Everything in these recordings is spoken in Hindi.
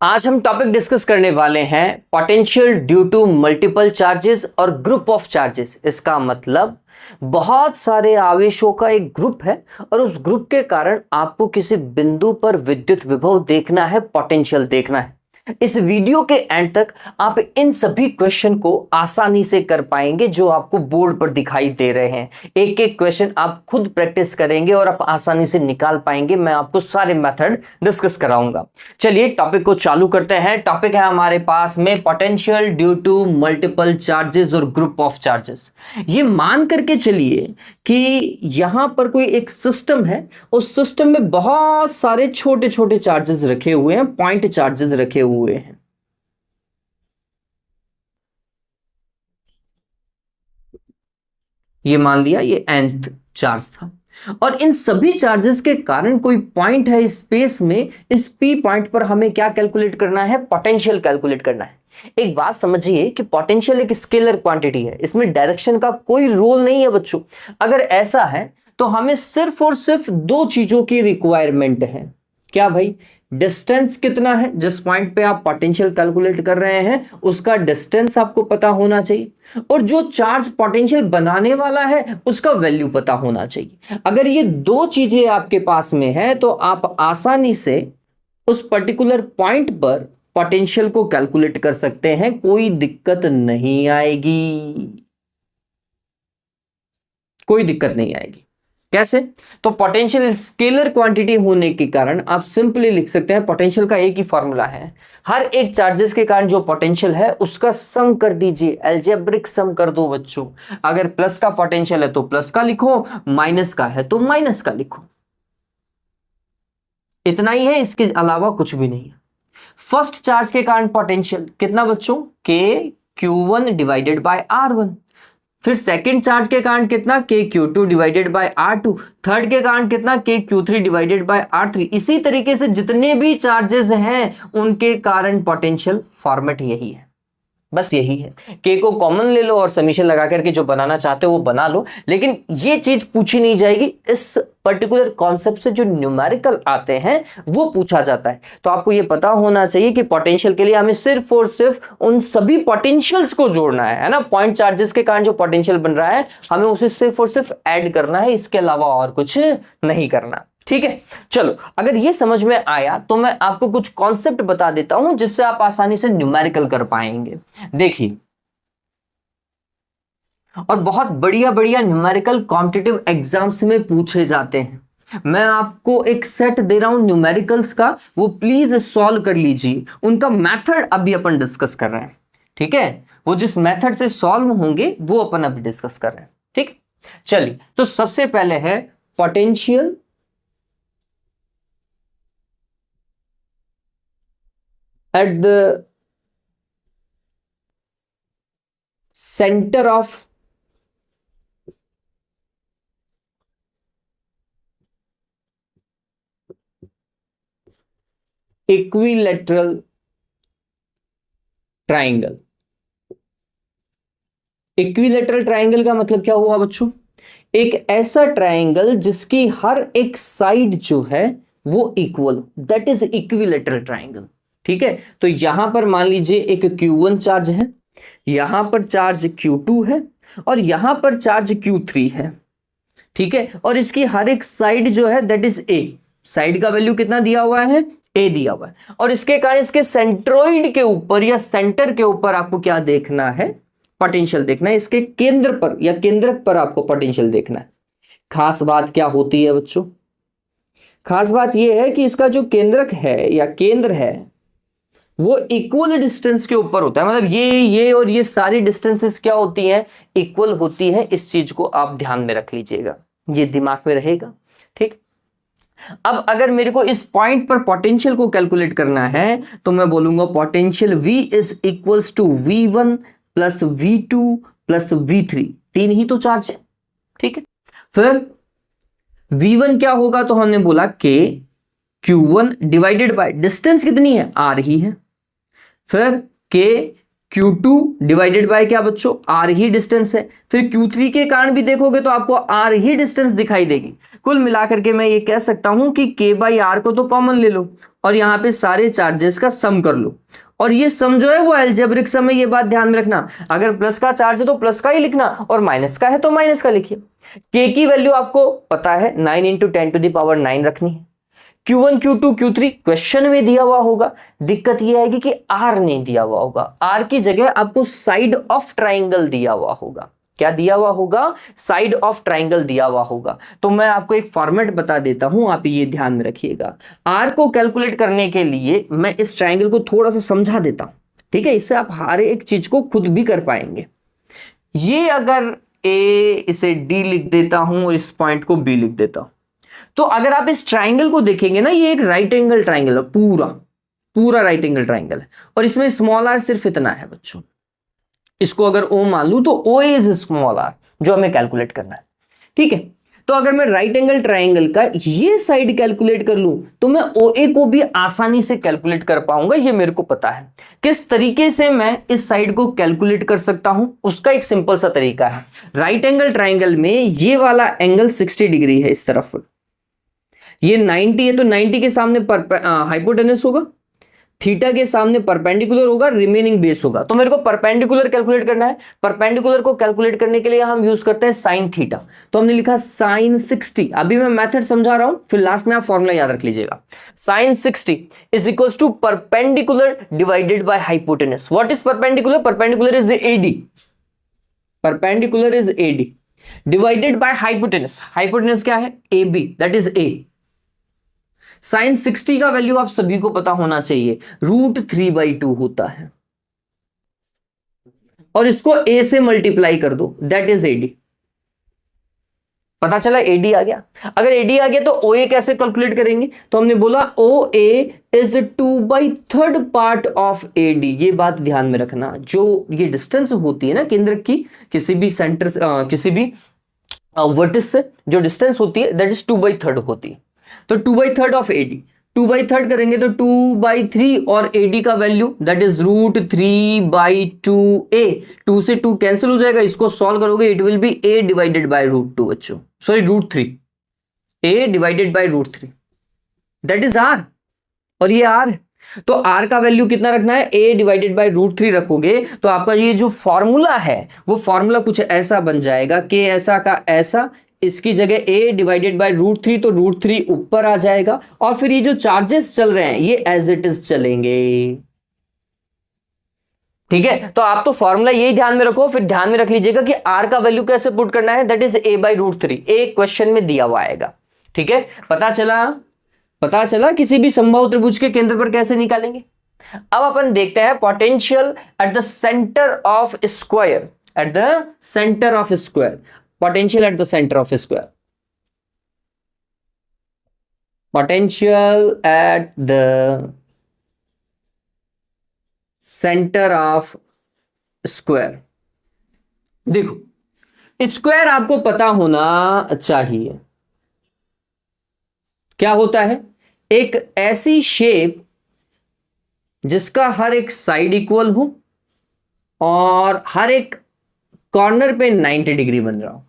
आज हम टॉपिक डिस्कस करने वाले हैं potential due to multiple charges और ग्रुप ऑफ चार्जेस। इसका मतलब बहुत सारे आवेशों का एक ग्रुप है और उस ग्रुप के कारण आपको किसी बिंदु पर विद्युत विभव देखना है, पोटेंशियल देखना है। इस वीडियो के एंड तक आप इन सभी क्वेश्चन को आसानी से कर पाएंगे जो आपको बोर्ड पर दिखाई दे रहे हैं। एक एक क्वेश्चन आप खुद प्रैक्टिस करेंगे और आप आसानी से निकाल पाएंगे। मैं आपको सारे मेथड डिस्कस कराऊंगा। चलिए टॉपिक को चालू करते हैं। टॉपिक है हमारे पास में potential due to multiple charges और ग्रुप ऑफ चार्जेस। ये मान करके चलिए कि यहां पर कोई एक सिस्टम है, उस सिस्टम में बहुत सारे छोटे छोटे चार्जेस रखे हुए हैं, पॉइंट चार्जेस रखे हुए हैं। ये मान लिया ये nth चार्ज था और इन सभी चार्जेस के कारण कोई पॉइंट है स्पेस में। इस p पॉइंट पर हमें क्या कैलकुलेट करना है? पोटेंशियल कैलकुलेट करना है। एक बात समझिए कि पोटेंशियल एक स्केलर क्वांटिटी है, इसमें डायरेक्शन का कोई रोल नहीं है बच्चों। अगर ऐसा है तो हमें सिर्फ और सिर्फ दो चीजों की रिक्वायरमेंट है। क्या भाई? डिस्टेंस कितना है जिस पॉइंट पे आप पोटेंशियल कैलकुलेट कर रहे हैं, उसका डिस्टेंस आपको पता होना चाहिए और जो चार्ज पोटेंशियल बनाने वाला है उसका वैल्यू पता होना चाहिए। अगर ये दो चीजें आपके पास में है तो आप आसानी से उस पर्टिकुलर पॉइंट पर पोटेंशियल को कैलकुलेट कर सकते हैं, कोई दिक्कत नहीं आएगी, कोई दिक्कत नहीं आएगी। कैसे? तो पोटेंशियल स्केलर क्वांटिटी होने के कारण आप सिंपली लिख सकते हैं, पोटेंशियल का एक ही फॉर्मूला है, हर एक चार्जेस के कारण जो पोटेंशियल है उसका सम कर दीजिए, अलजेब्रिक सम कर दो बच्चों। अगर प्लस का पोटेंशियल है तो प्लस का लिखो, माइनस का है तो माइनस का लिखो। इतना ही है, इसके अलावा कुछ भी नहीं है। फर्स्ट चार्ज के कारण पोटेंशियल कितना बच्चों? के Q1 डिवाइडेड बाय R1। फिर सेकंड चार्ज के कारण कितना? के Q2 divided bye R2। Third के कारण कितना? के Q3 डिवाइडेड बाय R3। इसी तरीके से जितने भी चार्जेस हैं उनके कारण पोटेंशियल फॉर्मेट यही है, बस यही है। के को कॉमन ले लो और समीशन लगा करके जो बनाना चाहते हो वो बना लो, लेकिन ये चीज पूछी नहीं जाएगी। इस पर्टिकुलर कॉन्सेप्ट से जो न्यूमेरिकल आते हैं वो पूछा जाता है। तो आपको ये पता होना चाहिए कि पोटेंशियल के लिए हमें सिर्फ और सिर्फ उन सभी पोटेंशियल्स को जोड़ना है ना। पॉइंट चार्जेस के कारण जो पोटेंशियल बन रहा है हमें उसे सिर्फ और सिर्फ ऐड करना है, इसके अलावा और कुछ नहीं करना। ठीक है, चलो अगर ये समझ में आया तो मैं आपको कुछ कॉन्सेप्ट बता देता हूं जिससे आप आसानी से न्यूमेरिकल कर पाएंगे। देखिए, और बहुत बढ़िया बढ़िया न्यूमेरिकल कॉम्पिटिटिव एग्जाम्स में पूछे जाते हैं। मैं आपको एक सेट दे रहा हूं न्यूमेरिकल्स का, वो प्लीज सॉल्व कर लीजिए। उनका मेथड अभी अपन डिस्कस कर रहे हैं, ठीक है? वो जिस मेथड से सॉल्व होंगे वो अपन अभी डिस्कस कर रहे हैं, ठीक? चलिए, तो सबसे पहले है potential at the center of equilateral triangle। Equilateral triangle का मतलब क्या हुआ बच्चों? एक ऐसा ट्राइंगल जिसकी हर एक साइड जो है वो equal, that is equilateral triangle. ठीक है, तो यहां पर मान लीजिए एक Q1 चार्ज है, यहां पर चार्ज Q2 है और यहां पर चार्ज Q3 है। ठीक है, और इसकी हर एक साइड जो है दैट इज A। साइड का वैल्यू कितना दिया हुआ है? A दिया हुआ है। और इसके कारण इसके सेंट्रोइड के ऊपर या सेंटर के ऊपर आपको क्या देखना है? पोटेंशियल देखना है। इसके केंद्र पर या केंद्रक पर आपको पोटेंशियल देखना है। खास बात क्या होती है बच्चों? खास बात यह है कि इसका जो केंद्रक है या केंद्र है वो इक्वल डिस्टेंस के ऊपर होता है। मतलब ये और ये सारी डिस्टेंसेस क्या होती हैं? इक्वल होती है। इस चीज को आप ध्यान में रख लीजिएगा, ये दिमाग में रहेगा। ठीक, अब अगर मेरे को इस पॉइंट पर पोटेंशियल को कैलकुलेट करना है तो मैं बोलूंगा potential V is equals to V1 plus V2 plus V3। तीन ही तो चार्ज है, ठीक है? फिर V1 क्या होगा? तो हमने बोला के Q1 डिवाइडेड बाय डिस्टेंस कितनी है? R ही है। फिर के Q2 डिवाइडेड बाय क्या बच्चों? R ही डिस्टेंस है। फिर Q3 के कारण भी देखोगे तो आपको R ही डिस्टेंस दिखाई देगी। कुल मिलाकर के मैं ये कह सकता हूं कि K बाई R को तो कॉमन ले लो और यहाँ पे सारे चार्जेस का सम कर लो, और ये सम जो है वो अलजेब्रिक सम है, ये बात ध्यान में रखना। अगर प्लस का चार्ज है तो प्लस का ही लिखना, और माइनस का है तो माइनस का लिखिए। के की वैल्यू आपको पता है 9 × 10⁻9 रखनी है। Q1 Q2 Q3 क्वेश्चन में दिया हुआ होगा, दिक्कत यह आएगी कि R नहीं दिया हुआ होगा, R की जगह आपको साइड ऑफ ट्राइंगल दिया हुआ होगा। क्या दिया हुआ होगा? साइड ऑफ ट्राइंगल दिया हुआ होगा। तो मैं आपको एक फॉर्मेट बता देता हूं, आप ये ध्यान में रखिएगा। R को कैलकुलेट करने के लिए मैं इस ट्राइंगल को थोड़ा सा समझा देता हूं, ठीक है, इससे आप हर एक चीज को खुद भी कर पाएंगे। ये अगर A इसे D लिख देता हूं और इस पॉइंट को B लिख देता हूं, तो अगर आप इस ट्राइंगल को देखेंगे ना, ये एक राइट एंगल ट्राइंगल है, पूरा राइट एंगल ट्राइंगल है, और इसमें स्मॉल r सिर्फ इतना है बच्चों। इसको अगर O मान लूं तो O इज स्मॉल r, जो हमें कैलकुलेट करना है, ठीक है। तो अगर मैं राइट एंगल ट्राइंगल का ये साइड कैलकुलेट कर लूं तो मैं OA को भी आसानी से कैलकुलेट कर पाऊंगा, ये मेरे को पता है। किस तरीके से मैं इस साइड को कैलकुलेट कर सकता हूं, उसका एक सिंपल सा तरीका है। राइट एंगल ट्राइंगल में ये वाला एंगल 60 डिग्री है इस तरफ, ये 90 है, तो 90 के सामने हाइपोटेनस होगा, थीटा के सामने परपेंडिकुलर होगा, रिमेनिंग बेस होगा। तो मेरे को परपेंडिकुलर कैलकुलेट करना है। परपेंडिकुलर को कैलकुलेट करने के लिए हम यूज करते हैं साइन थीटा, तो हमने लिखा साइन 60। अभी मैं मेथड समझा रहा हूं, फिर लास्ट में आप फॉर्मूला याद रख लीजिएगा। Sine 60 is equals to perpendicular divided by hypotenuse. What is perpendicular? Perpendicular is AD, perpendicular is AD divided by hypotenuse. Hypotenuse क्या है? AB, that is A। Sine 60 का वैल्यू आप सभी को पता होना चाहिए, √3/2 होता है, और इसको A से मल्टीप्लाई कर दो, दैट इज AD। पता चला AD आ गया। अगर AD आ गया तो OA कैसे कैलकुलेट करेंगे? तो हमने बोला OA is 2/3 part of AD। ये बात ध्यान में रखना, जो ये डिस्टेंस होती है ना केंद्र की किसी भी सेंटर किसी भी वर्टिस से जो डिस्टेंस होती है, दैट इज 2/3 होती है। तो 2/3 ऑफ AD, 2/3 करेंगे तो 2/3, और AD का वैल्यू दैट इज √3/2A। 2 से 2 कैंसिल हो जाएगा, इसको सॉल्व करोगे it will B A divided by √2 बच्चों, sorry √3, A divided by √3, that is R, और ये R है। तो R का वैल्यू कितना रखना है? A डिवाइडेड बाय √3 रखोगे तो आपका ये जो फॉर्मूला है वो फॉर्मूला कुछ ऐसा बन जाएगा, K ऐसा का ऐसा, इसकी जगह A डिवाइडेड बाय √3, तो √3 ऊपर आ जाएगा, और फिर ये जो चार्जेस चल रहे हैं ये एज इट इज चलेंगे, ठीक है। तो आप तो फॉर्मूला यही ध्यान में रखो, फिर ध्यान में रख लीजिएगा कि R का वैल्यू कैसे पुट करना है, that is A/√3। A question में दिया हुआ आएगा, ठीक है। पता चला किसी भी संभव त्रिभुज के केंद्र पर कैसे निकालेंगे। अब अपन देखते हैं potential at the centre of square, at the centre of square, potential at the center of a square, potential at the center of square। देखो स्क्वायर आपको पता होना चाहिए क्या होता है, एक ऐसी शेप जिसका हर एक साइड इक्वल हो और हर एक कॉर्नर पे 90 डिग्री बन रहा हो,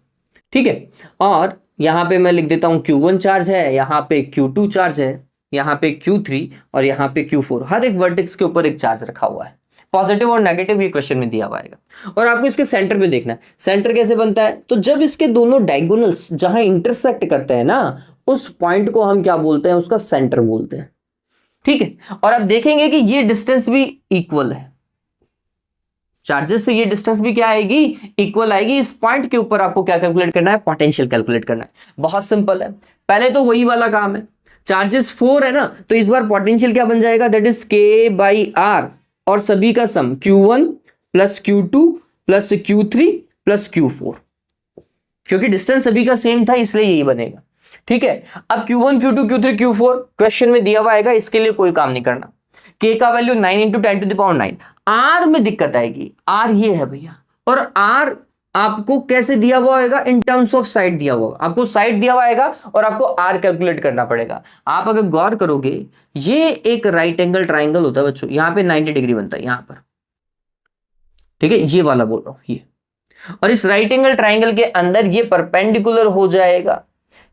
ठीक है। और यहां पे मैं लिख देता हूं Q1 चार्ज है, यहां पे Q2 चार्ज है, यहां पे Q3 और यहां पे Q4, हर एक वर्टेक्स के ऊपर एक चार्ज रखा हुआ है, पॉजिटिव और नेगेटिव, ये क्वेश्चन में दिया हुआ है। और आपको इसके सेंटर पे देखना है, सेंटर कैसे बनता है, तो जब इसके दोनों डायगोनल्स जहां इंटरसेक्ट करते हैं ना, उस पॉइंट को हम क्या बोलते हैं, उसका सेंटर बोलते हैं, ठीक है। और आप देखेंगे कि ये डिस्टेंस भी इक्वल है, चार्जेस से ये डिस्टेंस भी क्या आएगी, इक्वल आएगी। इस पॉइंट के ऊपर आपको क्या कैलकुलेट करना है, पोटेंशियल कैलकुलेट करना है। बहुत सिंपल है, पहले तो वही वाला काम है, चार्जेस 4 है ना, तो इस बार पोटेंशियल क्या बन जाएगा, दैट इज K/R, और सभी का सम Q1 plus Q2 plus Q3 plus Q4, क्योंकि डिस्टेंस सभी का सेम था इसलिए यही बनेगा, ठीक है। अब Q1 Q2 Q3 Q4 question में दिया हुआ आएगा, इसके लिए कोई काम नहीं करना। K का वैल्यू 9 × 10⁻9। R में दिक्कत आएगी, R ये है भैया, और R आपको कैसे दिया हुआ होगा, इन टर्म्स ऑफ साइड दिया हुआ, आपको साइड दिया हुआ आएगा और आपको R कैलकुलेट करना पड़ेगा। आप अगर गौर करोगे, ये एक राइट एंगल ट्राइंगल होता है बच्चों, यहां पे 90 डिग्री बनता है यहां पर, ठीक है, ये वाला बोल रहा हूं ये। और इस राइट एंगल ट्राइंगल के अंदर ये परपेंडिकुलर हो जाएगा,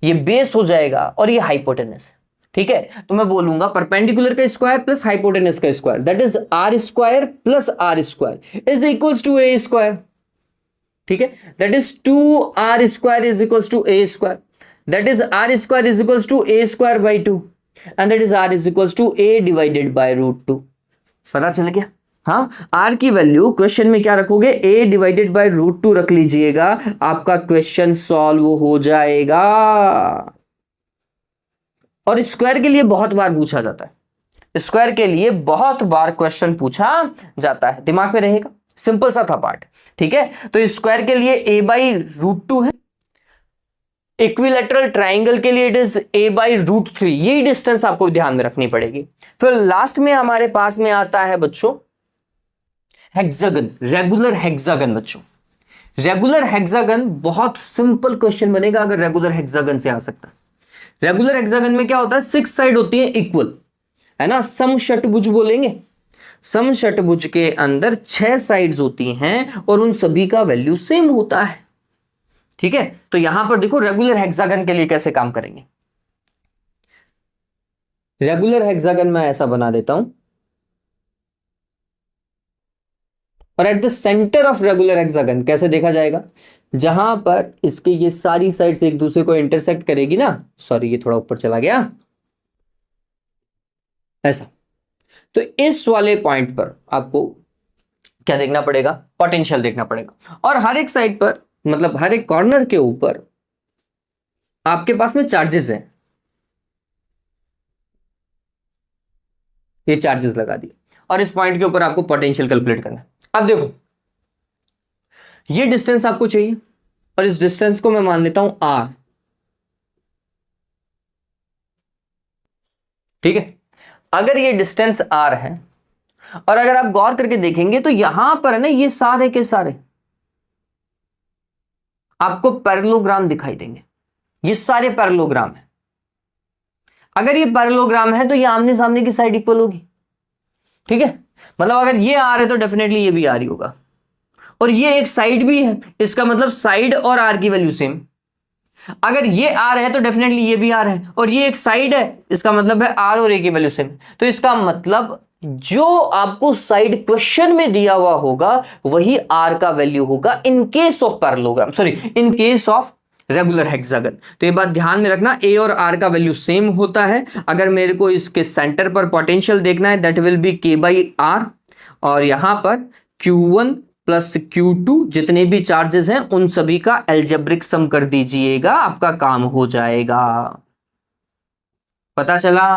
ये बेस हो जाएगा, और ये हाइपोटेनस है। ठीक है, तो मैं बोलूंगा परपेंडिकुलर का स्क्वायर प्लस हाइपोटेनस का square, that is r square plus r square is equals to a square. ठीक है, that is 2r square is equals to a square, that is r square is equals to a square by 2 and that is r is equals to a divided by root 2। पता चल गया? हाँ, आर की वैल्यू क्वेश्चन में क्या रखोगे, ए डिवाइडेड बाय रूट 2 रख लीजिएगा, आपका क्वेश्चन सॉल्व हो जाएगा। और स्क्वायर के लिए बहुत बार पूछा जाता है, स्क्वायर के लिए बहुत बार क्वेश्चन पूछा जाता है, दिमाग में रहेगा, सिंपल सा था पार्ट। ठीक है, तो स्क्वायर के लिए a बाई रूट 2 है, इक्विलैटरल ट्राइंगल के लिए it is a by root 3, ये डिस्टेंस आपको ध्यान में रखनी पड़ेगी। फिर लास्ट में हमारे पास में आता है बच्चों हेक्सागन, रेगुलर हेक्सागन। बच्चों रेगुलर हेक्सागन बहुत सिंपल क्वेश्चन बनेगा अगर रेगुलर हेक्सागन से आ सकता है। रेगुलर हेक्सागन में क्या होता है, 6 साइड होती है इक्वल, है ना, समषटभुज बोलेंगे। समषटभुज के अंदर 6 साइड्स होती हैं और उन सभी का वैल्यू सेम होता है। ठीक है, तो यहां पर देखो रेगुलर हेक्सागन के लिए कैसे काम करेंगे। रेगुलर हेक्सागन मैं ऐसा बना देता हूं, और at the centre of regular hexagon कैसे देखा जाएगा, जहां पर इसके ये सारी साइड्स एक दूसरे को इंटरसेक्ट करेगी ना, सॉरी ये थोड़ा ऊपर चला गया, ऐसा। तो इस वाले पॉइंट पर आपको क्या देखना पड़ेगा, पोटेंशियल देखना पड़ेगा। और हर एक साइड पर, मतलब हर एक कॉर्नर के ऊपर आपके पास में चार्जेस हैं, ये चार्जेस लगा दिए, और इस पॉइंट के ऊपर आपको पोटेंशियल कैलकुलेट करना है। अब देखो ये डिस्टेंस आपको चाहिए, और इस डिस्टेंस को मैं मान लेता हूं r। ठीक है, अगर ये डिस्टेंस r है, और अगर आप गौर करके देखेंगे तो यहां पर है ना, ये सारे के सारे आपको पैरेललोग्राम दिखाई देंगे, ये सारे पैरेललोग्राम है। अगर ये पैरेललोग्राम है तो ये आमने सामने की साइड इक्वल होगी। ठीक है, मतलब अगर ये आर है तो डेफिनेटली ये भी आर ही होगा, और ये एक साइड भी है, इसका मतलब साइड और आर की वैल्यू सेम। अगर ये आर है तो डेफिनेटली ये भी आर है, और ये एक साइड है, इसका मतलब है आर और ए की वैल्यू सेम। तो इसका मतलब जो आपको साइड क्वेश्चन में दिया हुआ होगा वही आर का वैल्यू होगा in case of parallelogram, sorry in case of regular hexagon. तो ये बात ध्यान में रखना, ए और आर का वैल्यू सेम होता है। अगर मेरे को इसके सेंटर पर पोटेंशियल देखना है, दैट विल बी के बाई आर, और यहां पर Q1 प्लस Q2 जितने भी चार्जेस हैं उन सभी का एल्जेब्रिक सम कर दीजिएगा, आपका काम हो जाएगा। पता चला?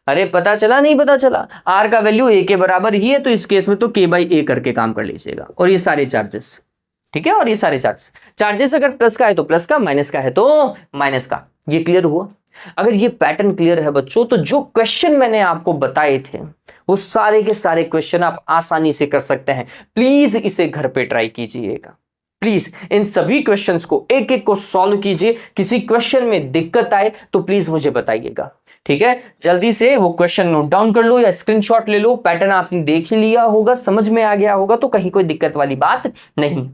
अरे पता चला नहीं पता चला? आर का वैल्यू ए के बराबर ही है, तो इस केस में तो के बाई ए करके काम कर लीजिएगा, और ये सारे चार्जेस। ठीक है, और ये सारे चार्जेस अगर प्लस का है तो प्लस का, माइनस का है तो माइनस का। ये क्लियर हुआ? अगर ये पैटर्न क्लियर है बच्चों, तो जो क्वेश्चन मैंने आपको बताए थे वो सारे के सारे क्वेश्चन आप आसानी से कर सकते हैं। प्लीज इसे घर पे ट्राई कीजिएगा, प्लीज इन सभी क्वेश्चंस को एक एक को सॉल्व कीजिए। किसी क्वेश्चन में दिक्कत आए तो प्लीज मुझे बताइएगा। ठीक है, जल्दी से वो क्वेश्चन नोट डाउन कर लो या स्क्रीनशॉट ले लो। पैटर्न आपने देख ही लिया होगा, समझ में आ गया होगा, तो कहीं कोई दिक्कत वाली बात नहीं।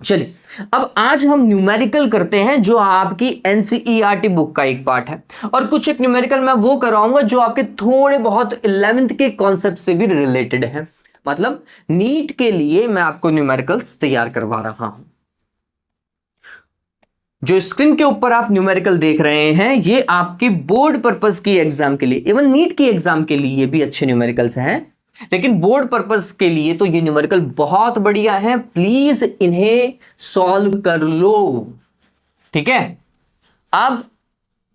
चलिए, अब आज हम न्यूमेरिकल करते हैं, जो आपकी एनसीईआरटी बुक का एक पार्ट है, और कुछ एक न्यूमेरिकल मैं वो कराऊंगा जो आपके थोड़े बहुत 11th के कॉन्सेप्ट से भी रिलेटेड है। मतलब नीट के लिए मैं आपको न्यूमेरिकल्स तैयार करवा रहा हूं। जो स्क्रीन के ऊपर आप न्यूमेरिकल देख रहे हैं, ये आपके बोर्ड पर्पस की एग्जाम के लिए, इवन नीट की एग्जाम के लिए भी अच्छे न्यूमेरिकल्स हैं, लेकिन बोर्ड पर्पस के लिए तो ये न्यूमेरिकल बहुत बढ़िया है। प्लीज इन्हें सॉल्व कर लो। ठीक है, अब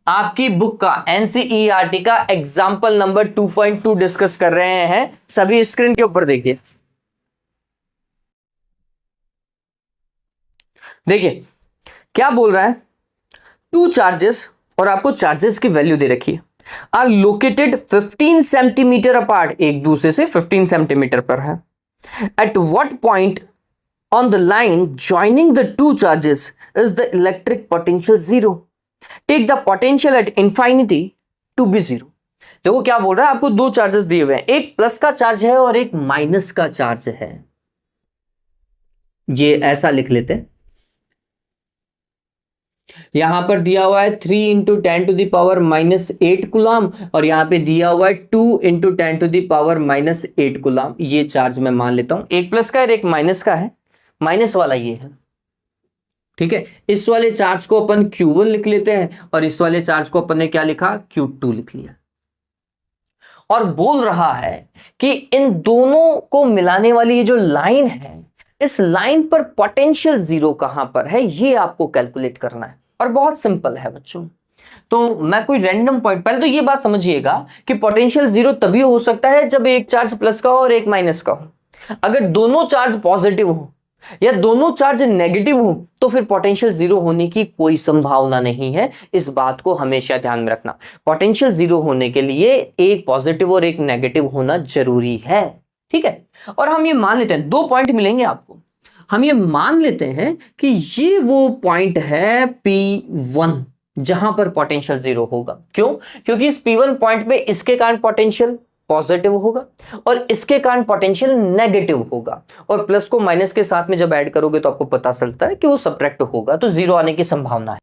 आपकी बुक का एनसीईआरटी का एग्जाम्पल नंबर 2.2 डिस्कस कर रहे हैं। सभी स्क्रीन के ऊपर देखिए, देखिए क्या बोल रहा है। 2 चार्जेस, और आपको चार्जेस की वैल्यू दे रखी है, आर लोकेटेड 15 सेंटीमीटर अपार्ट, एक दूसरे से 15 सेंटीमीटर पर है। At what point on the line joining the 2 charges is the electric potential 0? Take the potential at infinity to be 0। देखो क्या बोल रहा है, आपको 2 चार्जेस दिए हुए हैं, एक प्लस का चार्ज है और एक माइनस का चार्ज है। ये ऐसा लिख लेते हैं, यहां पर दिया हुआ है 3 इंटू 10⁻⁻8 कूलम और यहां पे दिया हुआ है 2 इंटू 10⁻⁻8 कूलम। ये चार्ज मैं मान लेता हूं, एक प्लस का है एक माइनस का है, माइनस वाला ये है, ठीक है। इस वाले चार्ज को अपन Q1 लिख लेते हैं और इस वाले चार्ज को अपन ने क्या लिखा, Q2 लिख लिया। और बोल रहा है कि इन दोनों को मिलाने वाली ये जो लाइन है, इस लाइन पर पोटेंशियल जीरो कहां पर है ये आपको कैलकुलेट करना है। और बहुत सिंपल है बच्चों, तो मैं कोई रैंडम पॉइंट, पहले तो ये बात समझिएगा कि पोटेंशियल जीरो तभी हो सकता है जब एक चार्ज प्लस का हो और एक माइनस का हो। अगर दोनों चार्ज पॉजिटिव हो या दोनों चार्ज नेगेटिव हो तो फिर पोटेंशियल जीरो होने की कोई संभावना नहीं है। इस बात को हमेशा ध्यान में रखना। पोटेंशियल जीरो होने के लिए एक पॉजिटिव और एक नेगेटिव होना जरूरी है, ठीक है। और हम ये मान लेते हैं, 2 पॉइंट मिलेंगे आपको, हम ये मान लेते हैं कि ये वो पॉइंट है P1 जहां पर पोटेंशियल जीरो होगा। क्यों? क्योंकि इस P1 पॉइंट में इसके कारण पोटेंशियल पॉजिटिव होगा और इसके कारण पोटेंशियल नेगेटिव होगा, और प्लस को माइनस के साथ में जब ऐड करोगे तो आपको पता चलता है कि वो सब्ट्रैक्ट होगा, तो जीरो आने की संभावना है,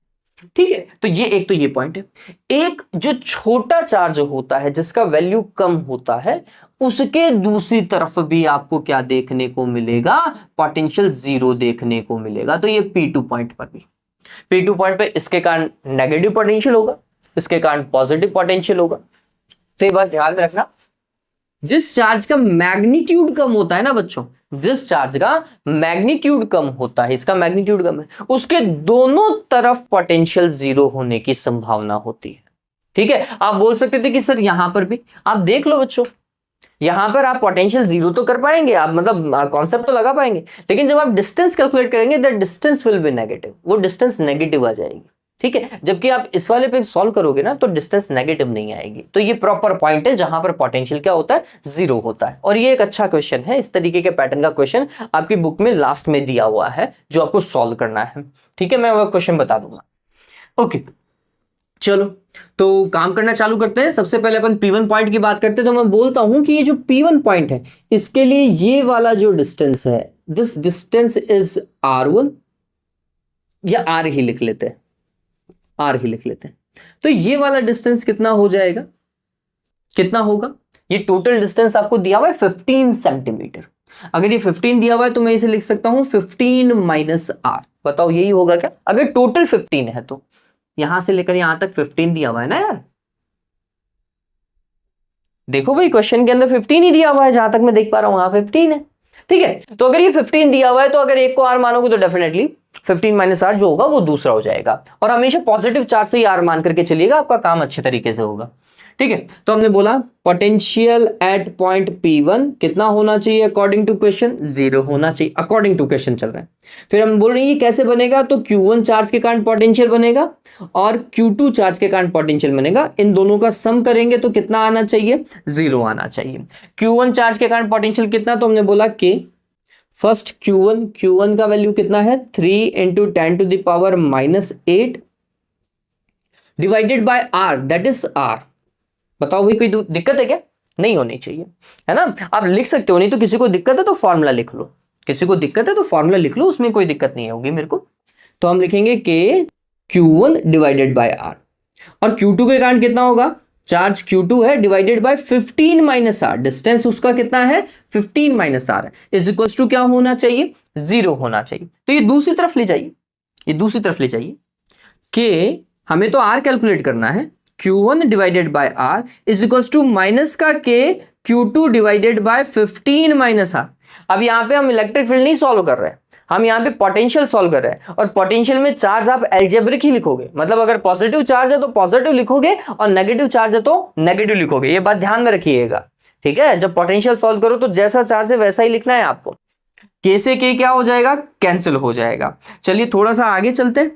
ठीक है। तो ये एक, तो ये पॉइंट है। एक जो छोटा चार्ज होता है जिसका वैल्यू कम होता है, उसके दूसरी तरफ भी आपको क्या देखने को मिलेगा, पोटेंशियल जीरो देखने को मिलेगा। तो ये P2 पॉइंट पर भी, P2 पॉइंट पे इसके कारण नेगेटिव पोटेंशियल होगा, इसके कारण पॉजिटिव पोटेंशियल होगा। तो ये बात ध्यान में रखना, जिस चार्ज का मैग्नीट्यूड कम होता है ना बच्चों, जिस चार्ज का मैग्नीट्यूड कम होता है, इसका मैग्नीट्यूड कम है, उसके दोनों तरफ पोटेंशियल जीरो होने की संभावना होती है, ठीक है। आप बोल सकते थे कि सर यहां पर भी आप देख लो बच्चों, यहां पर आप पोटेंशियल जीरो तो कर पाएंगे, आप मतलब कॉन्सेप्ट तो लगा पाएंगे, लेकिन जब आप डिस्टेंस कैलकुलेट करेंगे the distance will be negative, वो डिस्टेंस नेगेटिव आ जाएगी, ठीक है। जबकि आप इस वाले पे सॉल्व करोगे ना तो डिस्टेंस नेगेटिव नहीं आएगी। तो ये प्रॉपर पॉइंट है जहां पर पोटेंशियल क्या होता है, जीरो होता है। और ये एक अच्छा क्वेश्चन है, इस तरीके के पैटर्न का क्वेश्चन आपकी बुक में लास्ट में दिया हुआ है जो आपको सॉल्व करना है, ठीक है। मैं वो क्वेश्चन बता दूंगा, ओके। चलो तो काम करना चालू करते हैं। सबसे पहले अपन P1 पॉइंट की बात करते हैं। तो मैं बोलता हूं कि ये जो P1 पॉइंट है, इसके लिए ये वाला जो डिस्टेंस है, दिस डिस्टेंस इज R1, या R ही लिख लेते हैं, R ही लिख लेते हैं। तो ये वाला डिस्टेंस कितना हो जाएगा, कितना होगा, ये टोटल डिस्टेंस आपको दिया हुआ है 15 सेंटीमीटर। अगर ये 15 दिया हुआ है तो मैं इसे लिख सकता हूं 15 माइनस R। बताओ यही होगा क्या? अगर टोटल 15 है तो यहां से लेकर यहां तक 15 दिया हुआ है ना यार। देखो भाई क्वेश्चन के अंदर 15 ही दिया हुआ है, जहां तक मैं देख पा रहा हूं, वहां 15 है, ठीक है। तो अगर ये 15 दिया हुआ है तो अगर एक को R मानोगे तो डेफिनेटली 15 माइनस R जो होगा वो दूसरा हो जाएगा। और हमेशा पॉजिटिव चार्ज से ही R मान करके चलिएगा, आपका काम अच्छे तरीके से होगा, ठीक है। तो हमने बोला पोटेंशियल एट पॉइंट P1 कितना होना चाहिए अकॉर्डिंग टू क्वेश्चन, जीरो होना चाहिए, अकॉर्डिंग टू क्वेश्चन चल रहा है। फिर हम बोल रहे हैं ये कैसे बनेगा, तो Q1 चार्ज के कारण पोटेंशियल बनेगा और Q2 चार्ज के कारण पोटेंशियल बनेगा। इन दोनों का सम करेंगे तो कितना आना चाहिए, जीरो आना चाहिए। Q1 चार्ज के कारण पोटेंशियल कितना, तो हमने बोला कि फर्स्ट Q1 का वैल्यू कितना है, 3 into 10⁻⁻8 divided by R, that is R। बताओ भाई कोई दिक्कत है क्या? नहीं होनी चाहिए, है ना। आप लिख सकते हो, नहीं तो किसी को दिक्कत है तो फॉर्मूला लिख लो, किसी को दिक्कत है तो फॉर्मूला लिख लो, उसमें कोई दिक्कत नहीं होगी मेरे को। तो हम लिखेंगे कि Q1 डिवाइडेड बाय R, और Q2 के कारण कितना होगा, चार्ज Q2 है divided by 15 minus R, distance उसका कितना है 15 minus R is equals to क्या होना चाहिए, जीरो होना चाहिए। तो ये दूसरी तरफ ले जाइए, ये दूसरी तरफ ले जाइए कि हमें तो R कैलकुलेट करना है, Q1 divided by R is equals to minus का K Q2 divided by 15 minus R। अब यहां पे हम इलेक्ट्रिक फील्ड नहीं सॉल्व कर रहे हैं, हम यहां पे पोटेंशियल सॉल्व कर रहे हैं, और पोटेंशियल में चार्ज आप अलजेब्रिक ही लिखोगे, मतलब अगर पॉजिटिव चार्ज है तो पॉजिटिव लिखोगे और नेगेटिव चार्ज है तो नेगेटिव लिखोगे। ये बात ध्यान में रखिएगा, ठीक है। जब पोटेंशियल सॉल्व करो तो जैसा चार्ज है वैसा ही लिखना है आपको। K से K क्या हो जाएगा, कैंसिल हो जाएगा। चलिए थोड़ा सा आगे चलते हैं।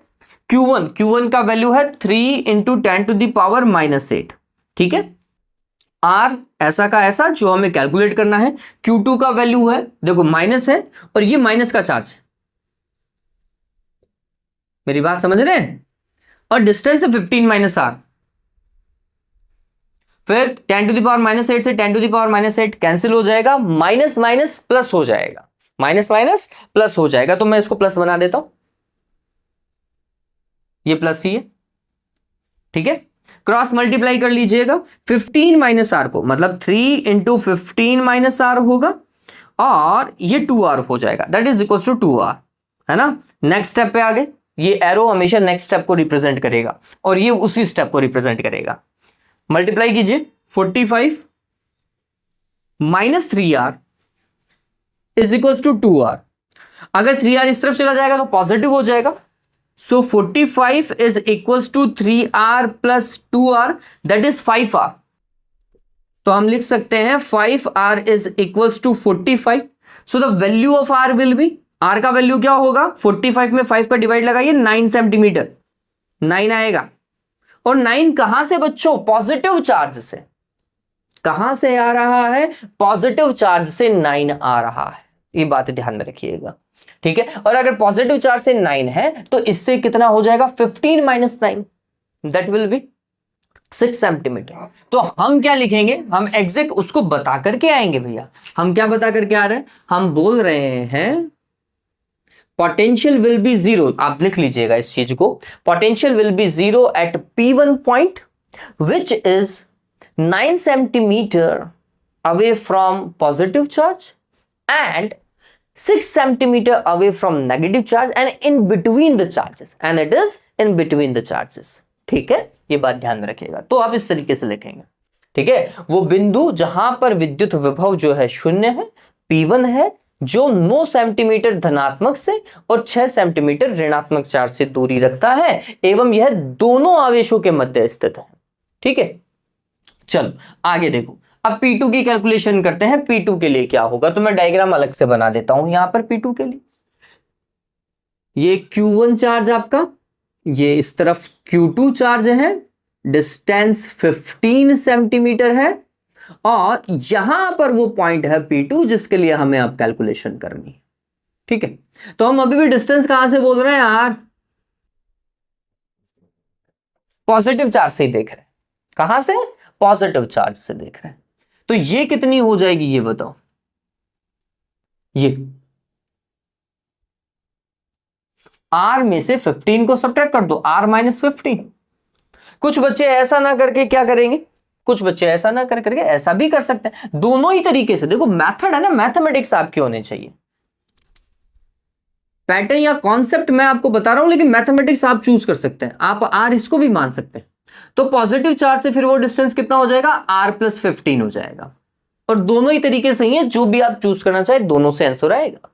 Q1 का वैल्यू है 3 इंटू 10⁻⁻8, ठीक है। R ऐसा का ऐसा जो हमें कैलकुलेट करना है। Q2 का वैल्यू है, देखो माइनस है और ये माइनस का चार्ज है, मेरी बात समझ रहे हैं, और डिस्टेंस है 15 माइनस R। फिर 10⁻⁻8 से 10⁻⁻8 कैंसिल हो जाएगा, माइनस माइनस प्लस हो जाएगा, माइनस माइनस प्लस हो जाएगा। तो मैं इसको प्लस बना देता हूं, ये प्लस ही है, ठीक है। क्रॉस मल्टीप्लाई कर लीजिएगा 15 माइनस आर को, मतलब 3 इंटू 15 माइनस आर होगा और ये 2r हो जाएगा, that is equal to 2r, है ना। नेक्स्ट स्टेप पे आ गए, ये एरो हमेशा नेक्स्ट स्टेप को रिप्रेजेंट करेगा और ये उसी स्टेप को रिप्रेजेंट करेगा। मल्टीप्लाई कीजिए 45 minus 3r is equal to 2r। अगर 3r इस तरफ चला जाएगा तो पॉजिटिव हो जाएगा, so 45 is equal to 3r plus 2r, that is 5r। तो हम लिख सकते हैं 5r is equal to 45। So the value of r will be, r का वैल्यू क्या होगा, 45 में 5 का डिवाइड लगाइए, 9 सेंटीमीटर, 9 आएगा। और 9 कहां से बच्चों, पॉजिटिव चार्ज से। कहां से आ रहा है, पॉजिटिव चार्ज से 9 आ रहा है, ये बात ध्यान में रखिएगा, ठीक है। और अगर पॉजिटिव चार्ज से 9 है तो इससे कितना हो जाएगा, 15 minus 9, that will be 6 centimetre. तो हम क्या लिखेंगे, हम एग्जैक्ट उसको बता करके आएंगे भैया। हम क्या बता करके आ रहे हैं, हम बोल रहे हैं पोटेंशियल विल बी जीरो, आप लिख लीजिएगा इस चीज को, potential will be zero at P1 point which is 9 centimetre away from positive charge and 6 centimeter away from negative charge and in between the charges, and it is in between the charges, ठीक है। ये बात ध्यान में रखिएगा। तो आप इस तरीके से लिखेंगे, ठीक है। वो बिंदु जहां पर विद्युत विभव जो है शून्य है, P1 है, जो 9 सेंटीमीटर धनात्मक से और 6 सेंटीमीटर ऋणात्मक चार्ज से दूरी रखता है एवं यह दोनों आवेशों के मध्य स्थित है, ठीक है। चलो आगे देखो, अब P2 की कैलकुलेशन करते हैं। P2 के लिए क्या होगा, तो मैं डायग्राम अलग से बना देता हूं यहां पर P2 के लिए। ये Q1 चार्ज आपका, ये इस तरफ Q2 चार्ज है, डिस्टेंस 15 सेंटीमीटर है और यहां पर वो पॉइंट है P2 जिसके लिए हमें अब कैलकुलेशन करनी है, ठीक है। तो हम अभी भी डिस्टेंस कहां से बोल रहे हैं यार, पॉजिटिव चार्ज से ही देख रहे हैं। कहां से, पॉजिटिव चार्ज से देख रहे हैं। तो ये कितनी हो जाएगी ये बताओ, ये R में से 15 को सब्ट्रैक्ट कर दो, R माइनस 15। कुछ बच्चे ऐसा ना करके क्या करेंगे, कुछ बच्चे ऐसा ना करके ऐसा भी कर सकते हैं, दोनों ही तरीके से। देखो मेथड है ना, मैथमेटिक्स आपके होने चाहिए। पैटर्न या कॉन्सेप्ट मैं आपको बता रहा हूं, लेकिन मैथमेटिक्स आप चूज कर सकते हैं, आप R इसको भी मान सकते हैं। तो पॉजिटिव चार्ज से फिर वो डिस्टेंस कितना हो जाएगा, R प्लस 15 हो जाएगा। और दोनों ही तरीके सही है, जो भी आप चूज करना चाहे दोनों से आंसर आएगा,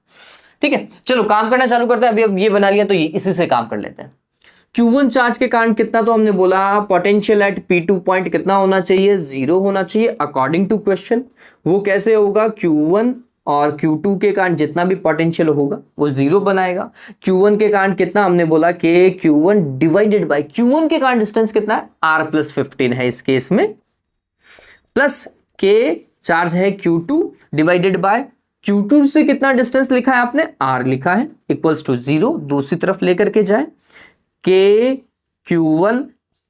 ठीक है। चलो काम करना चालू करते हैं। अभी अब ये बना लिया तो ये इसी से काम कर लेते हैं। Q1 चार्ज के कारण कितना, तो हमने बोला पोटेंशियल एट P2 पॉइंट कितना होना चाहिए, 0 होना चाहिए अकॉर्डिंग टू क्वेश्चन। वो कैसे होगा, Q1 और Q2 के कारण जितना भी पोटेंशियल होगा वो 0 बनाएगा। Q1 के कारण कितना, हमने बोला कि Q1 डिवाइडेड बाय Q1 के कारण डिस्टेंस कितना है, R प्लस 15 है इस केस में, प्लस के चार्ज है Q2 डिवाइडेड बाय Q2 से कितना डिस्टेंस लिखा है आपने, R लिखा है, इक्वल्स टू 0। दूसरी तरफ लेकर के जाए, के Q1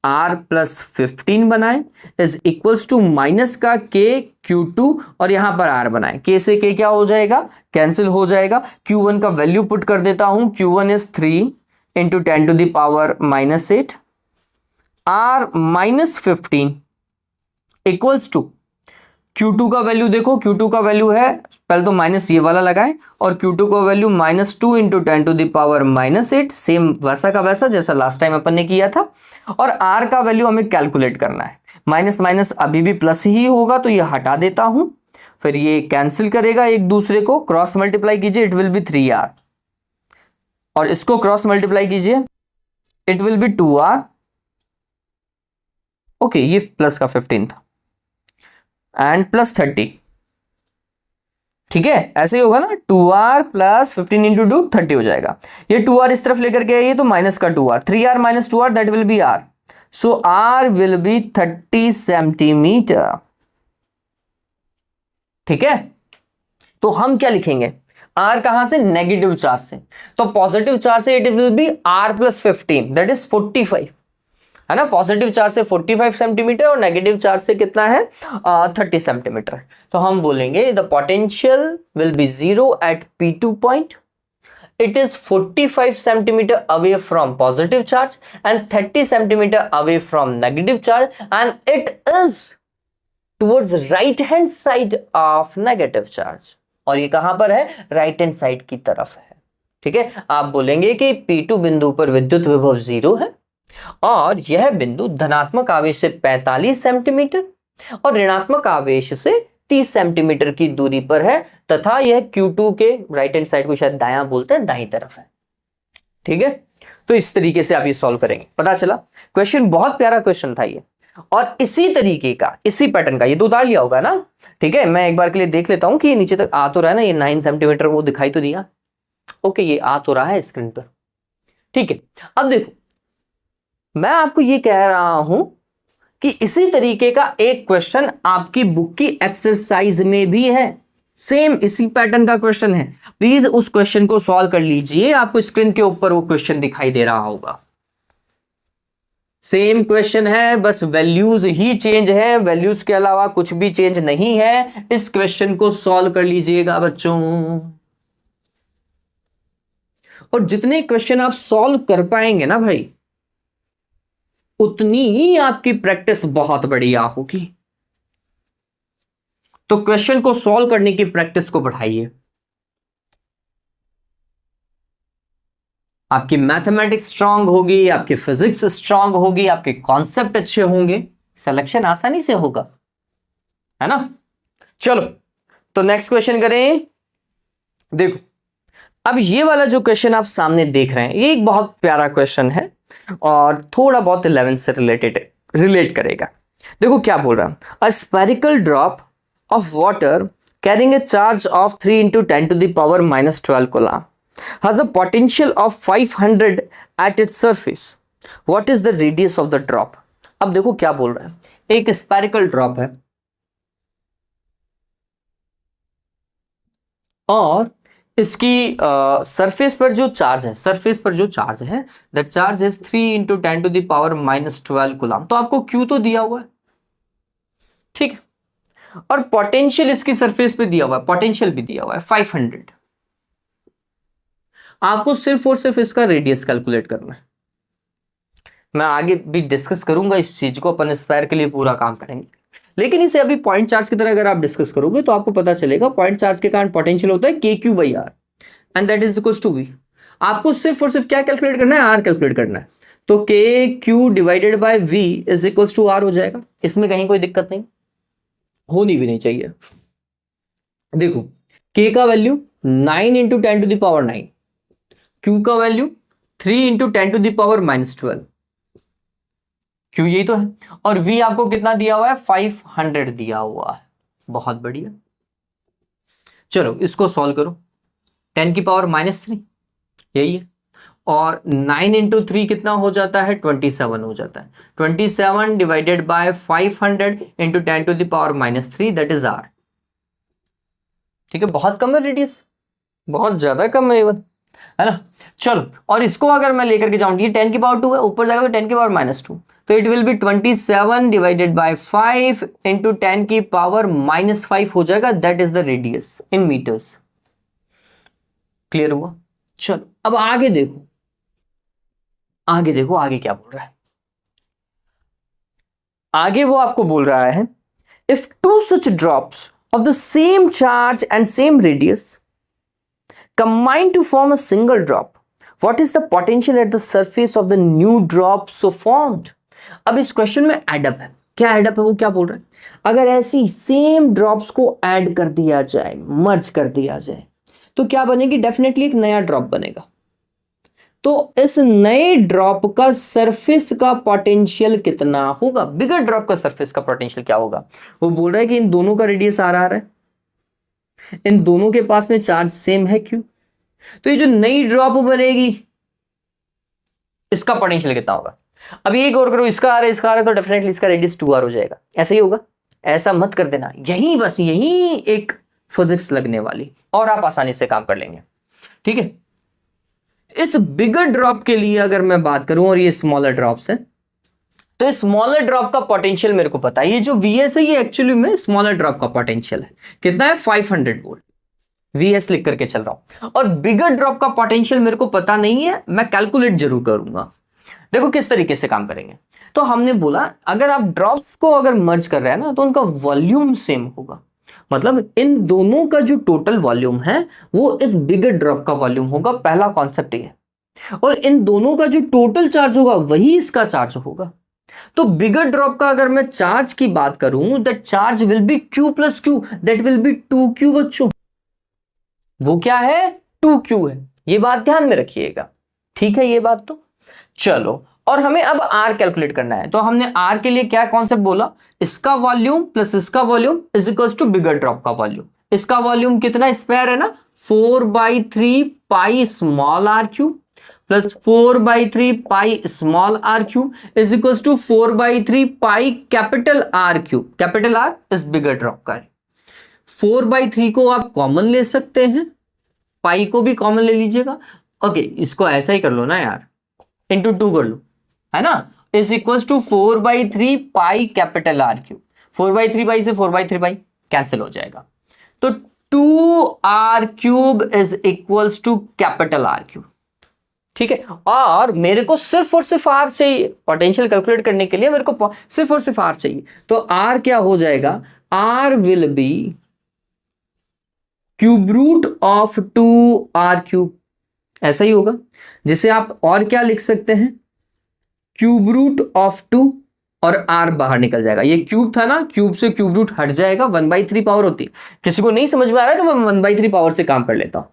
R प्लस 15 बनाए इज इक्वल्स टू माइनस का के Q2 और यहां पर R बनाए, के से के क्या हो जाएगा, कैंसिल हो जाएगा। Q1 का वैल्यू पुट कर देता हूं, Q1 is 3 into 10 to the power minus 8, R minus 15 equals to Q2 का वैल्यू देखो, Q2 का वैल्यू है, पहले तो माइनस ये वाला लगाएं, और Q2 का value minus 2 into 10 to the power minus 8, same वैसा का वैसा जैसा लास्ट टाइम अपन ने किया था। और R का वैल्यू हमें कैलकुलेट करना है, माइनस माइनस अभी भी प्लस ही होगा तो ये हटा देता हूं, फिर ये कैंसिल करेगा एक दूसरे को, क्रॉस मल्टीप्लाई कीजिए, इट विल बी 3R, और इसको क्रॉस मल्टीप्लाई कीजिए, it will B 2R। Okay, ये प्लस का 15 था एंड प्लस 30, ठीक है, ऐसे ही होगा ना, 2R प्लस 15 इंटू 2 30 हो जाएगा। ये 2R इस तरफ लेकर के आइए तो माइनस का 2R, 3R minus 2R that will be R, so R will B 30 centimetre, ठीक है। तो हम क्या लिखेंगे, R कहां से, नेगेटिव चार्ज से, तो पॉजिटिव चार्ज से it will be R plus 15 that is 45, है ना। पॉजिटिव चार्ज से 45 सेंटीमीटर और नेगेटिव चार्ज से कितना है, 30 सेंटीमीटर। तो हम बोलेंगे the potential will be 0 at P2 point it is 45 centimeter away from positive charge and 30 centimeter away from negative charge and it is towards right hand side of negative charge. और ये कहां पर है? राइट हैंड साइड की तरफ है. ठीक है, आप बोलेंगे कि P2 बिंदु पर विद्युत विभव 0 है और यह बिंदु धनात्मक आवेश से 45 सेंटीमीटर और ऋणात्मक आवेश से 30 सेंटीमीटर की दूरी पर है तथा यह Q2 के राइट हैंड साइड को शायद दायां बोलते हैं, दाईं तरफ है. ठीक है, तो इस तरीके से आप ये सॉल्व करेंगे. पता चला? क्वेश्चन बहुत प्यारा क्वेश्चन था ये और इसी तरीके का, इसी पैटर्न का ये तो उतार लिया होगा ना. ठीक है, मैं एक बार के लिए देख लेता हूं कि ये नीचे तक आ तो रहा है ना. ये 9 सेंटीमीटर वो दिखाई तो दिया. ओके, ये आ तो रहा है स्क्रीन पर. ठीक है, अब देखो मैं आपको ये कह रहा हूं कि इसी तरीके का एक क्वेश्चन आपकी बुक की एक्सरसाइज में भी है. सेम इसी पैटर्न का क्वेश्चन है. प्लीज उस क्वेश्चन को सॉल्व कर लीजिए. आपको स्क्रीन के ऊपर वो क्वेश्चन दिखाई दे रहा होगा. सेम क्वेश्चन है, बस वैल्यूज ही चेंज है, वैल्यूज के अलावा कुछ भी चेंज नहीं है. इस क्वेश्चन को सॉल्व कर लीजिएगा बच्चों. और जितने क्वेश्चन आप सॉल्व कर पाएंगे ना भाई, उतनी ही आपकी प्रैक्टिस बहुत बढ़िया होगी. तो क्वेश्चन को सॉल्व करने की प्रैक्टिस को बढ़ाइए. आपकी मैथमेटिक्स स्ट्रांग होगी, आपकी फिजिक्स स्ट्रांग होगी, आपके कॉन्सेप्ट अच्छे होंगे, सिलेक्शन आसानी से होगा, है ना. चलो तो नेक्स्ट क्वेश्चन करें. देखो अब ये वाला जो क्वेश्चन आप सामने देख रहे हैं, ये एक बहुत प्यारा क्वेश्चन है और थोड़ा बहुत 11th से रिलेट करेगा. देखो क्या बोल रहा है. A spherical drop of water carrying a charge of 3 × 10⁻⁻12 coulomb has a potential of 500 at its surface. What is the radius of the drop? अब देखो क्या बोल रहा है. एक स्फेरिकल ड्रॉप है और इसकी सरफेस पर जो चार्ज है, दैट चार्ज इज 3 × 10⁻⁻12 कूलम. तो आपको Q तो दिया हुआ है, ठीक है, और पोटेंशियल इसकी सरफेस पे दिया हुआ है, पोटेंशियल भी दिया हुआ है 500. आपको सिर्फ और सिर्फ इसका रेडियस कैलकुलेट करना है. मैं आगे भी डिस्कस करूंगा इस चीज को, अपन स्फीयर के लिए पूरा काम करेंगे, लेकिन इसे अभी पॉइंट चार्ज की तरह अगर आप डिस्कस करोगे तो आपको पता चलेगा पॉइंट चार्ज के कारण पोटेंशियल होता है KQ/R and that is equals to V. आपको सिर्फ और सिर्फ क्या कैलकुलेट करना है? R कैलकुलेट करना है. तो KQ/V is equals to R हो जाएगा. इसमें कहीं कोई दिक्कत नहीं, होनी भी नहीं चाहिए. देखो K का वैल्यू 9 × 10⁻⁹, Q का वैल्यू 3 × 10⁻⁻12. Q यही तो है और V आपको कितना दिया हुआ है? 500 दिया हुआ है. बहुत बढ़िया. चलो इसको सॉल्व करो. 10⁻³ यही है और 9 × 3 कितना हो जाता है? 27 हो जाता है. 27 divided bye 500 × 10⁻³ that is R. ठीक है, बहुत कम है रेडियस, बहुत ज्यादा कम है इवन, है ना. चलो और इसको अगर मैं लेकर के जाऊं, ये 10⁻² है, ऊपर जाएगा तो 10⁻², तो it will be 27 divided by 5 × 10⁻⁻5 हो जाएगा. That is the radius in metres. Clear हुआ? चलो अब आगे देखो, आगे क्या बोल रहा है. आगे वो आपको बोल रहा है if two such drops of the same charge and same radius combine to form a single drop, what is the potential at the surface of the new drop so formed? अब इस क्वेश्चन में एडअप है. क्या एडअप है? वो क्या बोल रहा है, अगर ऐसी सेम ड्रॉप्स को ऐड कर दिया जाए, मर्ज कर दिया जाए, तो क्या बनेगी? डेफिनेटली एक नया ड्रॉप बनेगा. तो इस नए ड्रॉप का सरफेस का पोटेंशियल कितना होगा? बिगर ड्रॉप का सरफेस का पोटेंशियल क्या होगा? वो बोल रहा है कि इन दोनों का रेडियस R है, इन दोनों के पास में चार्ज सेम है Q. तो ये जो नई ड्रॉप बनेगी इसका पोटेंशियल कितना होगा? अब ये गौर करो, इसका आ रहा है तो डेफिनेटली इसका रेडियस 2R हो जाएगा. ऐसा ही होगा, ऐसा मत कर देना. यही बस यही एक फिजिक्स लगने वाली और आप आसानी से काम कर लेंगे. ठीक है, इस बिगर ड्रॉप के लिए अगर मैं बात करूं और ये स्मॉलर ड्रॉप्स है, तो स्मॉलर ड्रॉप का पोटेंशियल मेरे को पता है. ये जो Vs है ये एक्चुअली में स्मॉलर ड्रॉप का पोटेंशियल है. कितना है? 500 वोल्ट. VS लिख करके चल रहा हूं, और बिगर ड्रॉप का पोटेंशियल मेरे को पता नहीं है, मैं कैलकुलेट जरूर करूंगा। देखो किस तरीके से काम करेंगे। तो हमने बोला अगर आप ड्रॉप्स को अगर मर्ज कर रहे हैं ना तो उनका वॉल्यूम सेम होगा, मतलब इन दोनों का जो टोटल वॉल्यूम है वो इस बिगर ड्रॉप का वॉल्यूम होगा, पहला कॉन्सेप्ट ये है। और इन दोनों का जो टोटल चार्ज होगा वही इसका चार्ज होगा। तो बिगर ड्रॉप का अगर मैं चार्ज की बात करूं, that charge will be Q plus Q, that will be 2Q बच्चों। वो क्या है? 2Q है, ये बात ध्यान में रखिएगा, ठीक है ये बात। तो चलो, और हमें अब R कैलकुलेट करना है। तो हमने R के लिए क्या कॉन्सेप्ट बोला, इसका वॉल्यूम प्लस इसका volume is equals to bigger drop का वॉल्यूम। इसका वॉल्यूम कितना स्क्वायर है ना, 4/3 pi small r cube plus 4/3 pi small r cube is equals to 4/3 pi capital R cube. Capital R is bigger drop का। 4/3 को आप कॉमन ले सकते हैं, पाई को भी कॉमन ले लीजिएगा। ओके, इसको ऐसा ही कर लो ना यार, इंटू 2 कर लो, है ना, is equals to 4/3 pi capital R cube. 4/3 pi से 4/3 पाई कैंसिल हो जाएगा, तो 2R cube is equals to capital R cube. ठीक है, और मेरे को सिर्फ और सिर्फ R चाहिए पोटेंशियल कैलकुलेट करने के लिए, मेरे को सिर्फ और सिर्फ R चाहिए। तो R क्या हो जाएगा, R will be cube root of 2R cube, ऐसा ही होगा। जिसे आप और क्या लिख सकते हैं, क्यूब रूट ऑफ 2 और R बाहर निकल जाएगा। ये क्यूब था ना, क्यूब से क्यूब रूट हट जाएगा, 1/3 पावर होती है। किसी को नहीं समझ में आ रहा है तो मैं 1/3 पावर से काम कर लेता हूं।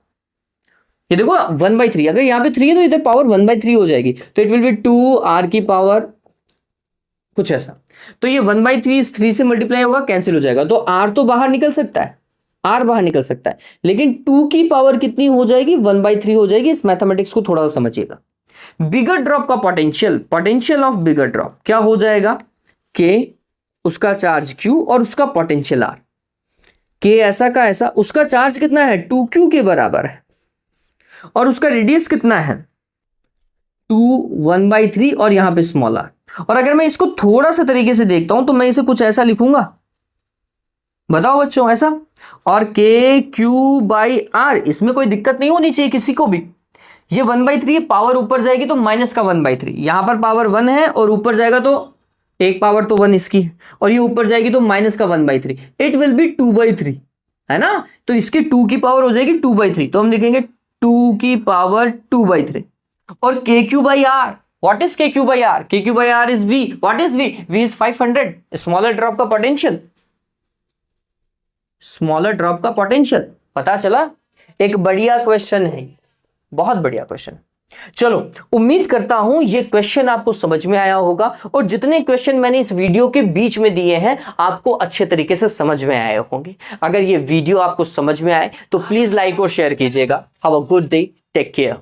ये देखो 1/3, अगर यहाँ पे 3 है तो इधर पावर 1/3 हो जाएगी, तो इट विल बी 2R की पावर कुछ ऐसा। तो ये 1/3 3 से मल्टीप्लाई होगा, कैंसिल हो जाएगा, तो R तो बाहर निकल सकता है, R बाहर निकल सकता है, लेकिन 2 की पावर कितनी हो जाएगी, 1/3 हो जाएगी। इस मैथमेटिक्स को थोड़ा सा समझिएगा। बिगर ड्रॉप का पोटेंशियल ऑफ बिगर ड्रॉप क्या हो जाएगा, K उसका चार्ज Q और उसका पोटेंशियल R। K ऐसा का ऐसा, उसका चार्ज कितना है, 2Q के बराबर है, और उसका रेडियस कितना है 2 1/3 और यहां पे स्मॉल r। और अगर मैं इसको थोड़ा सा तरीके से देखता हूं तो मैं इसे कुछ ऐसा लिखूंगा, बताओ बच्चों ऐसा, और KQ/R, इसमें कोई दिक्कत नहीं होनी चाहिए किसी को भी। ये 1/3 पावर ऊपर जाएगी तो माइनस का 1/3, यहां पर पावर 1 है और ऊपर जाएगा तो एक पावर तो 1 इसकी, और ये ऊपर जाएगी तो माइनस का 1/3, इट विल बी 2/3, है ना। तो इसकी 2 की पावर हो जाएगी 2/3, तो हम लिखेंगे 2 की पावर 2/3। और KQ/R, what is KQ/R? KQ/R is V। What is V? V is 500, smaller drop का पोटेंशियल, स्मॉलर ड्रॉप का पोटेंशियल पता चला। एक बढ़िया क्वेश्चन है, बहुत बढ़िया क्वेश्चन। चलो, उम्मीद करता हूं ये क्वेश्चन आपको समझ में आया होगा, और जितने क्वेश्चन मैंने इस वीडियो के बीच में दिए हैं आपको अच्छे तरीके से समझ में आए होंगे। अगर ये वीडियो आपको समझ में आए तो प्लीज लाइक और शेयर कीजिएगा। Have a good day, take care.